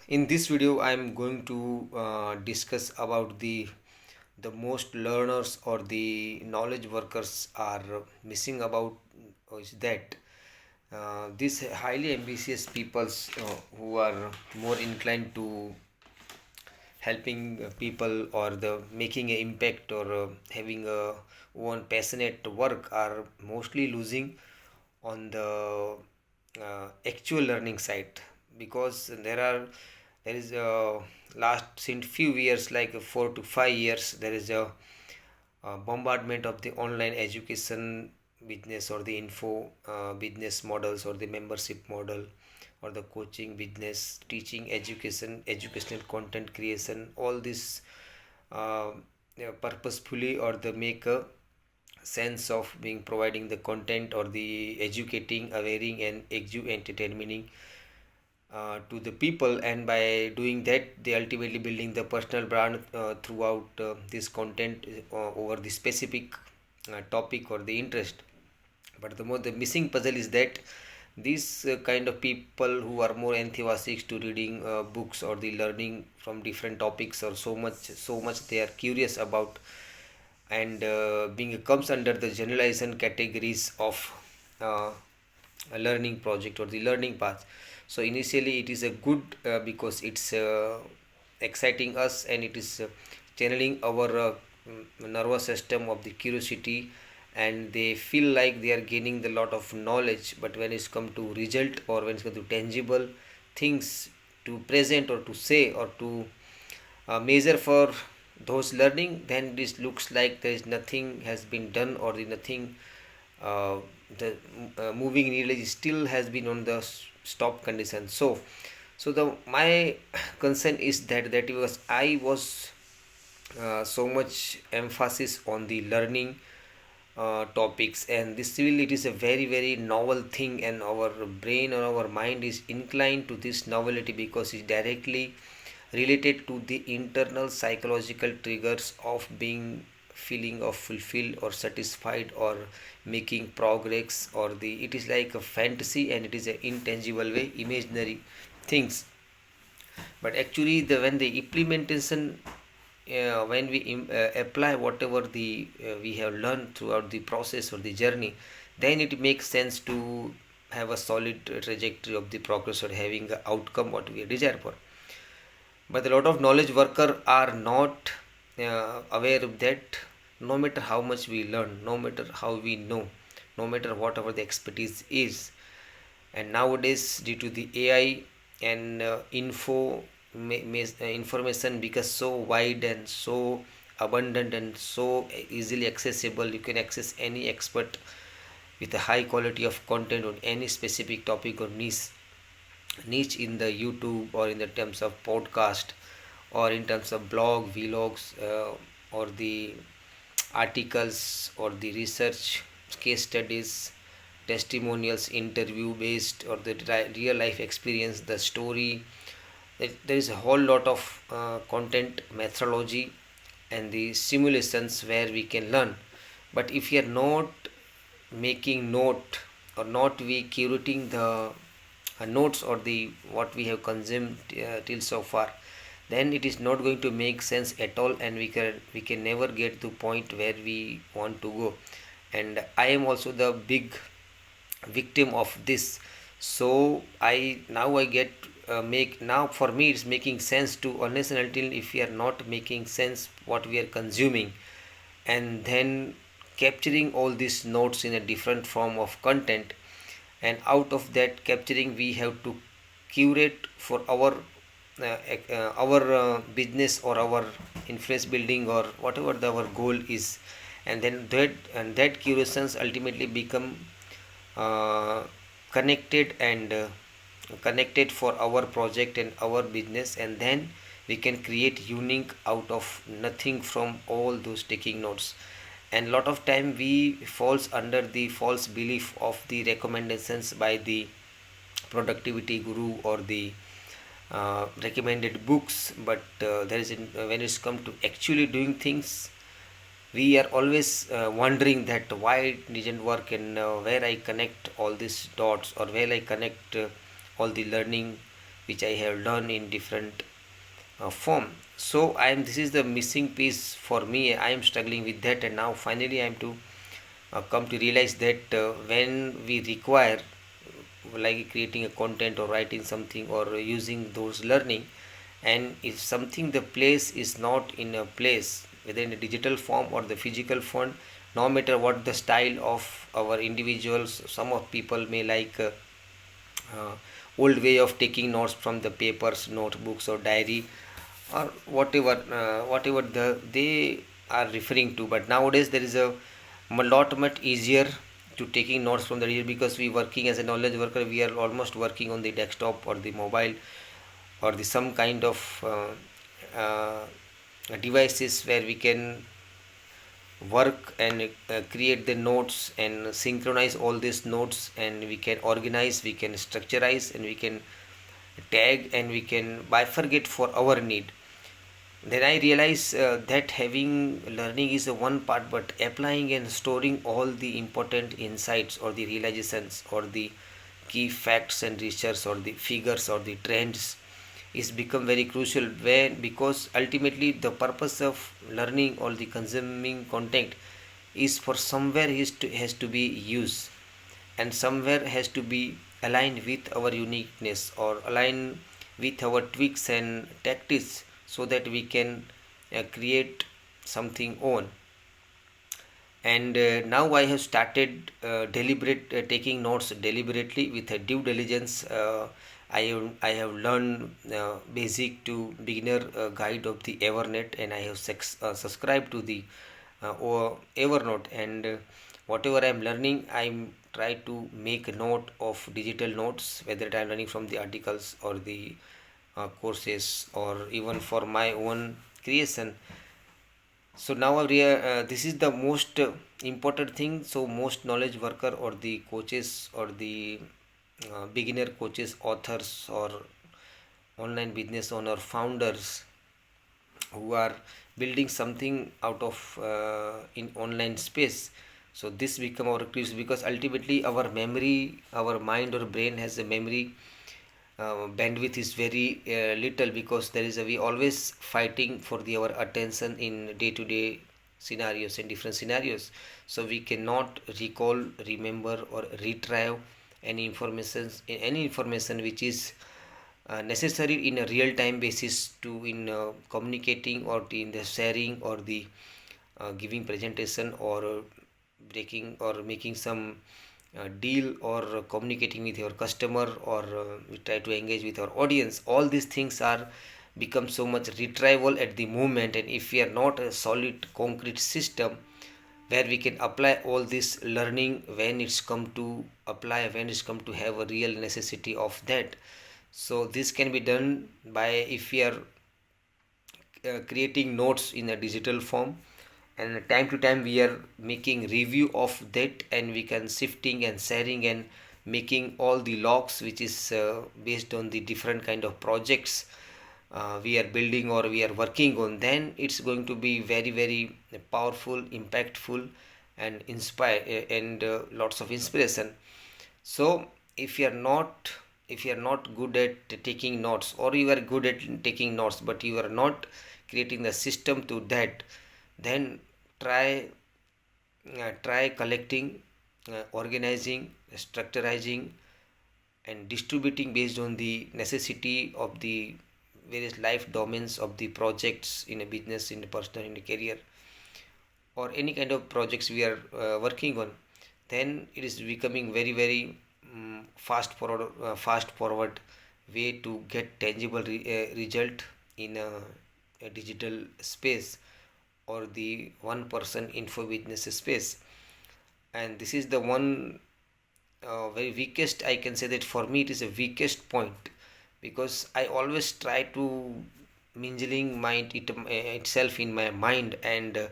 In this video, I am going to discuss about the most learners or the knowledge workers are missing about is that these highly ambitious peoples who are more inclined to helping people or the making an impact or having a one passionate work are mostly losing on the actual learning side, because there is a last since few years, like 4 to 5 years, there is a bombardment of the online education business or the info business models or the membership model or the coaching business, teaching education, educational content creation, all this uh, purposefully or the make a sense of being providing the content or the educating, awareing and entertaining to the people, and by doing that they ultimately building the personal brand throughout this content over the specific topic or the interest. But the missing puzzle is that these kind of people who are more enthusiastic to reading books or the learning from different topics, or so much they are curious about, and being comes under the generalization categories of uh, a learning project or the learning path. So initially it is a good because it's exciting us, and it is channeling our nervous system of the curiosity, and they feel like they are gaining the lot of knowledge. But when it's come to result, or when it's come to tangible things to present or to say or to measure for those learning, then this looks like there is nothing has been done, or the nothing uh, the moving needle is still has been on the stop condition. So the my concern is that was I was so much emphasis on the learning topics, and this will it is a very novel thing, and our brain or our mind is inclined to this novelty because it's directly related to the internal psychological triggers of being feeling of fulfilled or satisfied or making progress, or the it is like a fantasy, and it is an intangible way imaginary things. But actually the when the implementation, when we apply whatever the we have learned throughout the process or the journey, then it makes sense to have a solid trajectory of the progress or having the outcome what we desire for. But a lot of knowledge worker are not aware of that. No matter how much we learn, no matter how we know, no matter whatever the expertise is, and nowadays due to the AI and information because so wide and so abundant and so easily accessible, you can access any expert with a high quality of content on any specific topic or niche in the YouTube, or in the terms of podcast, or in terms of blog vlogs, or the articles or the research case studies, testimonials, interview based, or the real life experience, the story. There is a whole lot of content methodology and the simulations where we can learn. But if you are not making note, or not we curating the notes or the what we have consumed till so far, then it is not going to make sense at all, and we can never get to point where we want to go. And I am also the big victim of this. So I get make now for me it's making sense to, unless and until if we are not making sense what we are consuming, and then capturing all these notes in a different form of content, and out of that capturing we have to curate for our business or our influence building or whatever our goal is. And then that curations ultimately become uh, connected and connected for our project and our business, and then we can create unique out of nothing from all those taking notes. And lot of time we falls under the false belief of the recommendations by the productivity guru or the recommended books. But when it's come to actually doing things, we are always wondering that why it didn't work, and where I connect all these dots, or where I connect all the learning which I have learned in different form. So I am, this is the missing piece for me. I am struggling with that, and now finally I am to come to realize that when we require, like creating a content or writing something or using those learning, and if something, the place is not in a place, whether in a digital form or the physical form, no matter what the style of our individuals, some of people may like uh, old way of taking notes from the papers, notebooks or diary, or whatever they are referring to. But nowadays there is a lot much easier to taking notes from the reader, because we working as a knowledge worker, we are almost working on the desktop or the mobile or the some kind of devices where we can work and create the notes and synchronize all these notes, and we can organize, we can structurize, and we can tag, and we can bifurcate for our need. Then I realize that having learning is a one part, but applying and storing all the important insights or the realizations or the key facts and research or the figures or the trends is become very crucial, when because ultimately the purpose of learning or the consuming content is for somewhere has to be used, and somewhere has to be aligned with our uniqueness or align with our tweaks and tactics, so that we can create something on. And now I have started deliberate taking notes deliberately with a due diligence. I have learned basic to beginner guide of the Evernote, and I have subscribed to the Evernote. And whatever I am learning, I'm try to make a note of digital notes, whether I am learning from the articles or the courses, or even for my own creation. So now this is the most important thing. So most knowledge worker or the coaches or the beginner coaches, authors, or online business owner, founders who are building something out of in online space. So this become our clues, because ultimately our memory, our mind or brain has a memory bandwidth is very little, because there is a, we always fighting for the our attention in day to day scenarios and different scenarios. So we cannot recall, remember, or retrieve any information which is necessary in a real time basis to in communicating or in the sharing or the giving presentation, or breaking or making some deal, or communicating with your customer, or we try to engage with our audience. All these things are become so much retrieval at the moment, and if we are not a solid concrete system where we can apply all this learning, when it's come to apply, when it's come to have a real necessity of that. So this can be done by, if we are creating notes in a digital form, and time to time we are making review of that, and we can shifting and sharing and making all the logs, which is based on the different kind of projects we are building or we are working on. Then it's going to be very very powerful, impactful, and inspire and lots of inspiration. So if you are not good at taking notes, or you are good at taking notes but you are not creating the system to that, then try try collecting, organizing, structurizing, and distributing based on the necessity of the various life domains of the projects in a business, in a personal, in a career, or any kind of projects we are working on. Then it is becoming very very fast forward way to get tangible result in a digital space, or the one person info business space. And this is the one very weakest, I can say that for me it is a weakest point, because I always try to mingling itself in my mind, and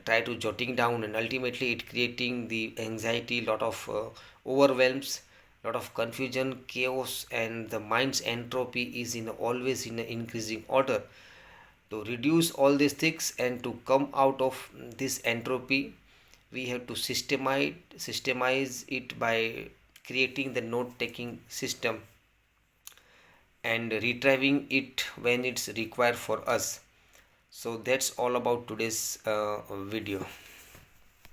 try to jotting down, and ultimately it creating the anxiety, lot of overwhelms, lot of confusion, chaos, and the mind's entropy is in always in an increasing order. To reduce all these things and to come out of this entropy, we have to systemize it by creating the note taking system. and retrieving it when it's required for us. So that's all about today's video.